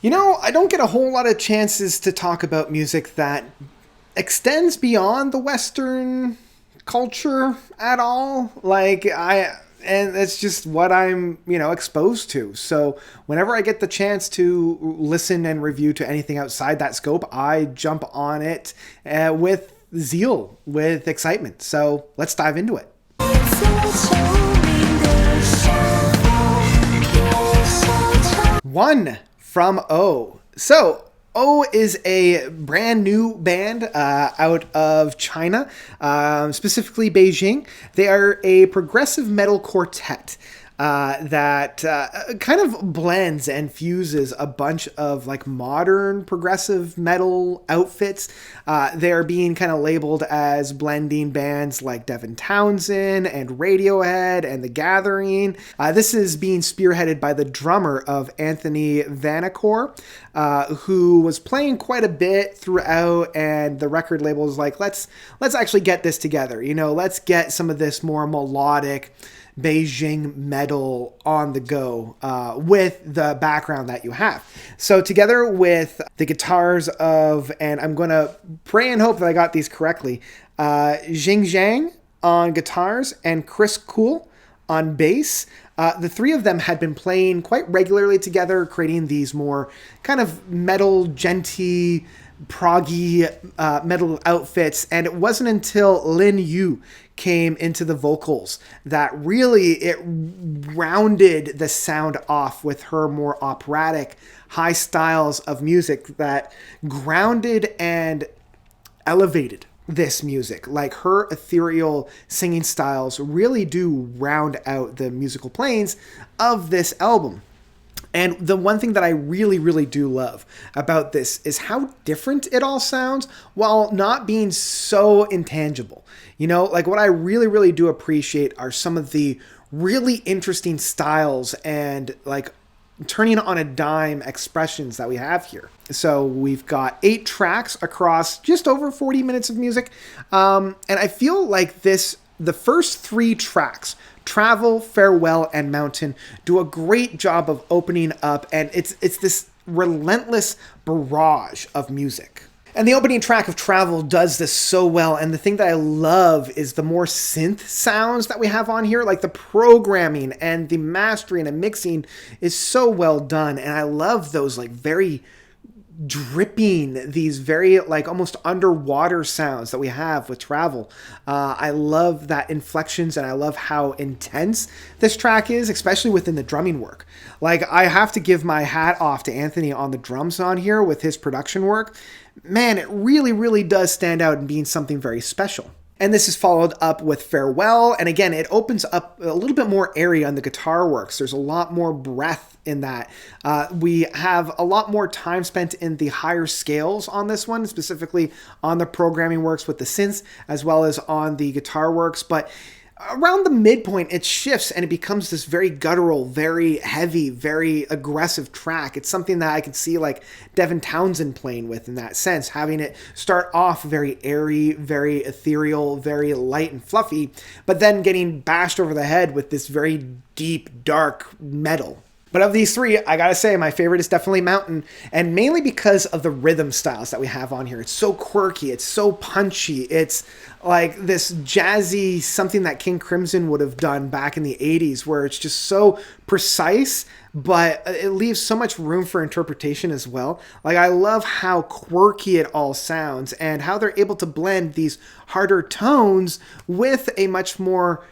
I don't get a whole lot of chances to talk about music that extends beyond the Western culture at all. And it's just what I'm, exposed to. So whenever I get the chance to listen and review to anything outside that scope, I jump on it with zeal, with excitement. So let's dive into it. One from O. So, O is a brand new band out of China, specifically Beijing. They are a progressive metal quartet that kind of blends and fuses a bunch of modern progressive metal outfits. They're being kind of labeled as blending bands like Devin Townsend and Radiohead and The Gathering. This is being spearheaded by the drummer of Anthony Vanacore, who was playing quite a bit throughout, and the record label was like, let's actually get this together. Let's get some of this more melodic Beijing metal on the go with the background that you have. So together with the guitars of, and I'm going to pray and hope that I got these correctly, Jing Zhang on guitars and Chris Kuhl on bass. The three of them had been playing quite regularly together, creating these more kind of metal, genty, proggy metal outfits. And it wasn't until Lin Yu came into the vocals that really it rounded the sound off with her more operatic, high styles of music that grounded and elevated this music. Like, her ethereal singing styles really do round out the musical planes of this album. And the one thing that I really, really do love about this is how different it all sounds while not being so intangible. What I really, really do appreciate are some of the really interesting styles and turning on a dime expressions that we have here. So we've got 8 tracks across just over 40 minutes of music. And I feel like the first 3 tracks, Travel, Farewell, and Mountain, do a great job of opening up, and it's this relentless barrage of music. And the opening track of Travel does this so well, and the thing that I love is the more synth sounds that we have on here. Like, the programming and the mastering and mixing is so well done, and I love those very dripping, these very almost underwater sounds that we have with Travel. I love that inflections, and I love how intense this track is, especially within the drumming work. I have to give my hat off to Anthony on the drums on here with his production work. Man, it really, really does stand out in being something very special. And this is followed up with Farewell. And again, it opens up a little bit more area on the guitar works. There's a lot more breath in that. We have a lot more time spent in the higher scales on this one, specifically on the programming works with the synths, as well as on the guitar works. But around the midpoint, it shifts and it becomes this very guttural, very heavy, very aggressive track. It's something that I can see Devin Townsend playing with in that sense, having it start off very airy, very ethereal, very light and fluffy, but then getting bashed over the head with this very deep, dark metal. But of these 3, I gotta say, my favorite is definitely Mountain, and mainly because of the rhythm styles that we have on here. It's so quirky, it's so punchy, it's like this jazzy, something that King Crimson would have done back in the 80s, where it's just so precise, but it leaves so much room for interpretation as well. I love how quirky it all sounds, and how they're able to blend these harder tones with a much more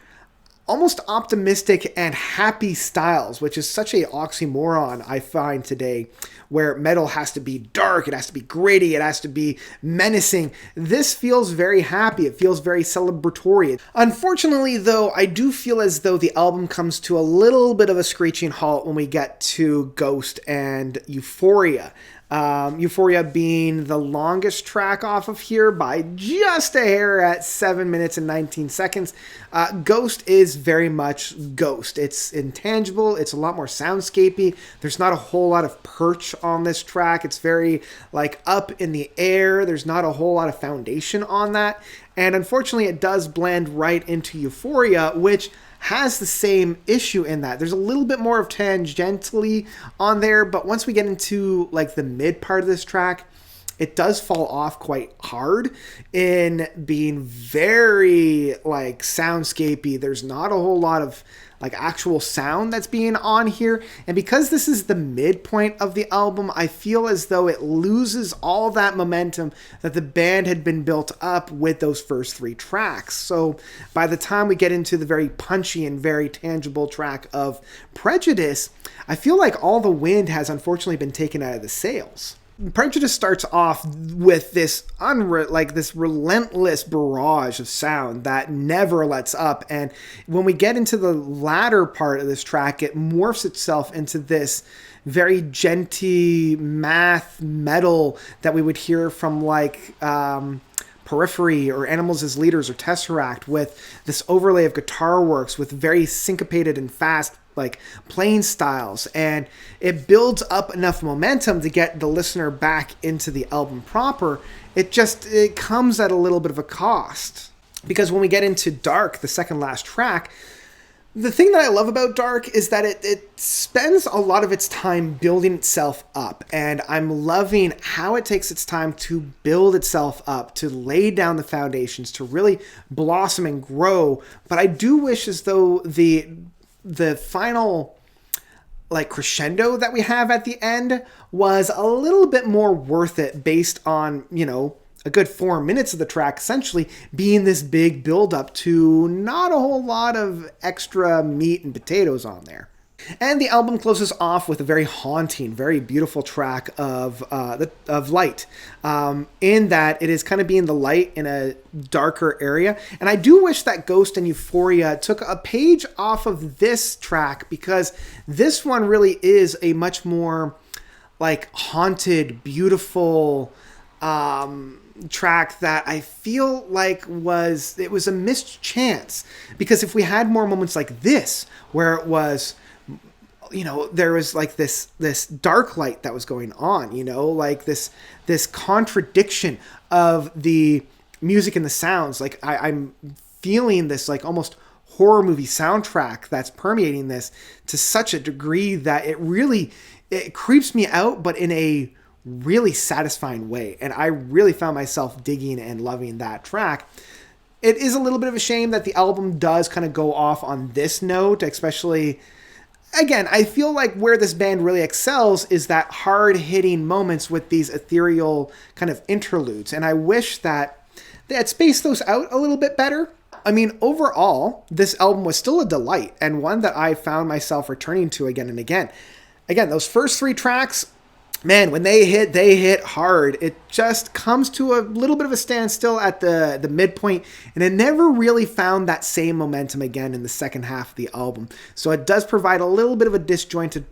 almost optimistic and happy styles, which is such a oxymoron I find today, where metal has to be dark, it has to be gritty, it has to be menacing. This feels very happy, it feels very celebratory. Unfortunately, though, I do feel as though the album comes to a little bit of a screeching halt when we get to Ghost and Euphoria. Euphoria being the longest track off of here by just a hair at 7 minutes and 19 seconds. Ghost is very much Ghost. It's intangible. It's a lot more soundscapey. There's not a whole lot of perch on this track. It's very up in the air. There's not a whole lot of foundation on that. And unfortunately, it does blend right into Euphoria, which has the same issue in that there's a little bit more of tangentially on there, but once we get into like the mid part of this track, it does fall off quite hard in being very like soundscapey. There's not a whole lot of like actual sound that's being on here. And because this is the midpoint of the album, I feel as though it loses all that momentum that the band had been built up with those first 3 tracks. So by the time we get into the very punchy and very tangible track of Prejudice, I feel like all the wind has unfortunately been taken out of the sails. Prejudice starts off with this this relentless barrage of sound that never lets up, and when we get into the latter part of this track, it morphs itself into this very genty math metal that we would hear from like Periphery or Animals as Leaders or Tesseract, with this overlay of guitar works with very syncopated and fast like playing styles, and it builds up enough momentum to get the listener back into the album proper. It comes at a little bit of a cost, because when we get into Dark, the second last track, the thing that I love about Dark is that it spends a lot of its time building itself up, and I'm loving how it takes its time to build itself up, to lay down the foundations, to really blossom and grow. But I do wish as though the final like crescendo that we have at the end was a little bit more worth it, based on, you know, a good 4 minutes of the track essentially being this big build up to not a whole lot of extra meat and potatoes on there. And the album closes off with a very haunting, very beautiful track of Light, in that it is kind of being the light in a darker area. And I do wish that Ghost and Euphoria took a page off of this track, because this one really is a much more like haunted, beautiful track that I feel like was a missed chance. Because if we had more moments like this, where it was, you know, there was like this dark light that was going on, you know, like this contradiction of the music and the sounds. Like I'm feeling this like almost horror movie soundtrack that's permeating this to such a degree that it creeps me out, but in a really satisfying way. And I really found myself digging and loving that track. It is a little bit of a shame that the album does kind of go off on this note, especially. Again, I feel like where this band really excels is that hard-hitting moments with these ethereal kind of interludes. And I wish that they had spaced those out a little bit better. I mean, overall, this album was still a delight, and one that I found myself returning to again and again. Again, those first 3 tracks, man, when they hit hard. It just comes to a little bit of a standstill at the midpoint, and it never really found that same momentum again in the second half of the album. So it does provide a little bit of a disjointed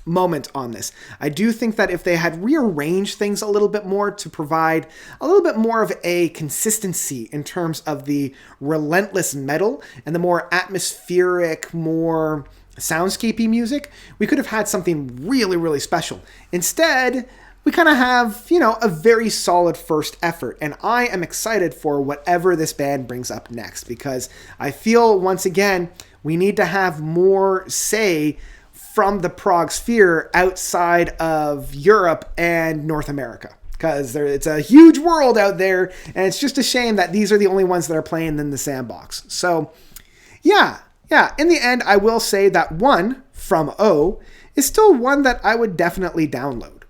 moment on this. I do think that if they had rearranged things a little bit more to provide a little bit more of a consistency in terms of the relentless metal and the more atmospheric, more soundscapey music, we could have had something really, really special. Instead, we kind of have, you know, a very solid first effort, and I am excited for whatever this band brings up next, because I feel, once again, we need to have more say from the prog sphere outside of Europe and North America, because it's a huge world out there, and it's just a shame that these are the only ones that are playing in the sandbox. So, yeah, in the end, I will say that one from O is still one that I would definitely download.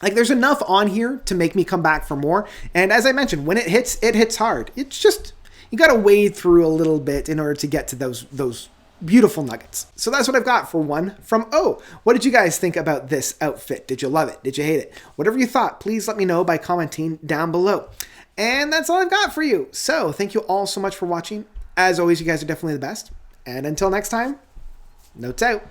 Like, there's enough on here to make me come back for more. And as I mentioned, when it hits hard. It's just, you got to wade through a little bit in order to get to those beautiful nuggets. So that's what I've got for one from O. What did you guys think about this outfit? Did you love it? Did you hate it? Whatever you thought, please let me know by commenting down below. And that's all I've got for you. So thank you all so much for watching. As always, you guys are definitely the best. And until next time, notes out.